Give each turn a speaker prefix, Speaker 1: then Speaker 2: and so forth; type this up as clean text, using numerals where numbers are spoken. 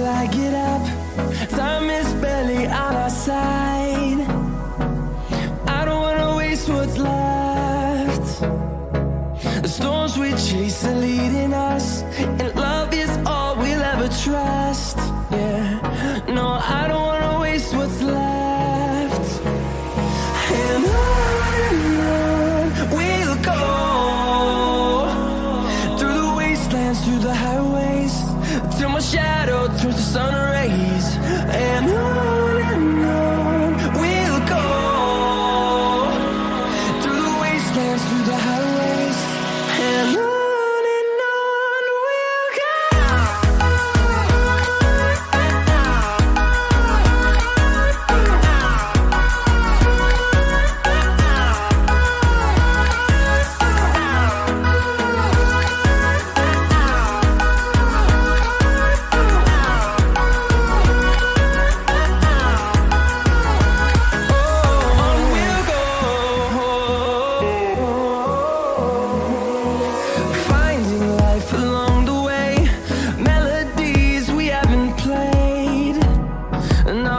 Speaker 1: till I get up. Time is barely on our side. I don't wanna waste what's left. The storms we chase are leading us, and love is all we'll ever trust. Yeah, no, I don't wanna waste what's left. And on we'll go, through the wastelands, through the highways, till my shadow turns to sun rays. And on we'll go, through the wastelands, through the highways, and on we'll go. Finding life along the way, melodies we haven't played. No,